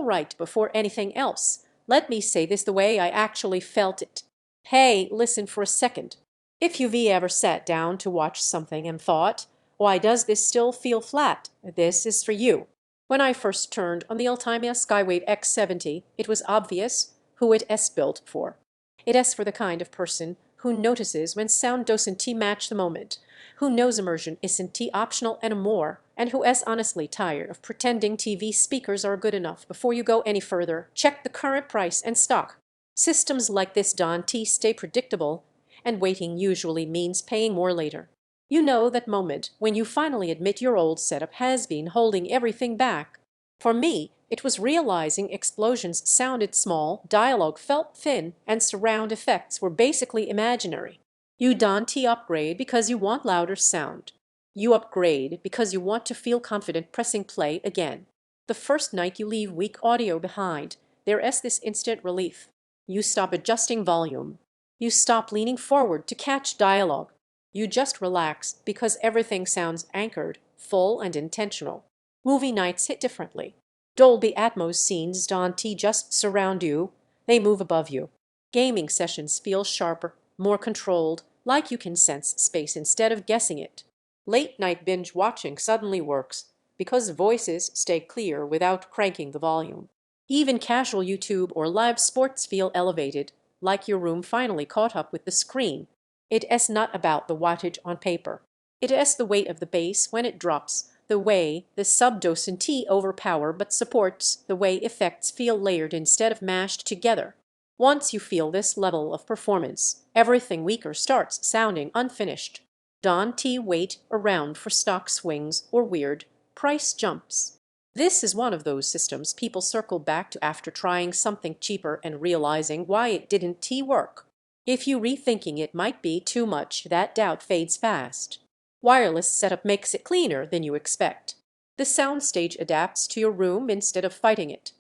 right, before anything else, let me say this the way I actually felt it. Hey, listen for a second. If you've ever sat down to watch something and thought, why does this still feel flat? This is for you. When I first turned on the ULTIMEA Skywave X70, it was obvious who it's built for. It's for the kind of person who notices when sound doesn't match the moment, who knows immersion isn't optional anymore, and who is honestly tired of pretending TV speakers are good enough. Before you go any further, check the current price and stock. Systems like this don't stay predictable, and waiting usually means paying more later. You know that moment when you finally admit your old setup has been holding everything back. For me, it was realizing explosions sounded small, dialogue felt thin, and surround effects were basically imaginary. You don't upgrade because you want louder sound. You upgrade because you want to feel confident pressing play again. The first night you leave weak audio behind, there is this instant relief. You stop adjusting volume. You stop leaning forward to catch dialogue. You just relax because everything sounds anchored, full, and intentional. Movie nights hit differently. Dolby Atmos scenes don't just surround you, they move above you. Gaming sessions feel sharper, more controlled, like you can sense space instead of guessing it. Late night binge watching suddenly works because voices stay clear without cranking the volume. Even casual YouTube or live sports feel elevated, like your room finally caught up with the screen. It is not about the wattage on paper. It is the weight of the bass when it drops, the way the sub doesn't overpower but supports, the way effects feel layered instead of mashed together. Once you feel this level of performance, everything weaker starts sounding unfinished. Don't wait around for stock swings or weird price jumps. This is one of those systems people circle back to after trying something cheaper and realizing why it didn't work. If you rethinking it might be too much, that doubt fades fast. Wireless setup makes it cleaner than you expect. The soundstage adapts to your room instead of fighting it.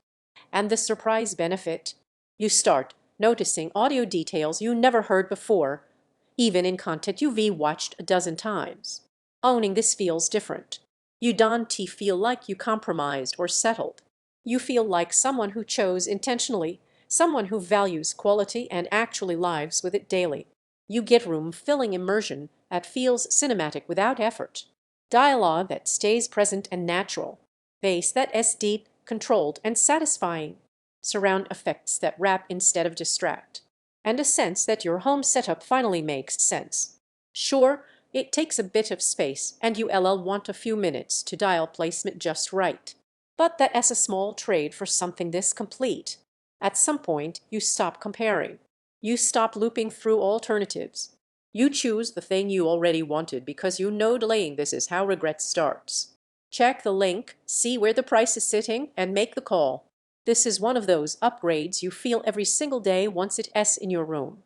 And the surprise benefit? You start noticing audio details you never heard before, even in content you've watched a dozen times. Owning this feels different. You don't feel like you compromised or settled. You feel like someone who chose intentionally, someone who values quality and actually lives with it daily. You get room-filling immersion that feels cinematic without effort. Dialogue that stays present and natural. Bass that is deep, controlled, and satisfying. Surround effects that wrap instead of distract. And a sense that your home setup finally makes sense. Sure, it takes a bit of space, and you'll want a few minutes to dial placement just right. But that is a small trade for something this complete. At some point, you stop comparing. You stop looping through alternatives. You choose the thing you already wanted because you know delaying this is how regret starts. Check the link, see where the price is sitting, and make the call. This is one of those upgrades you feel every single day once it is in your room.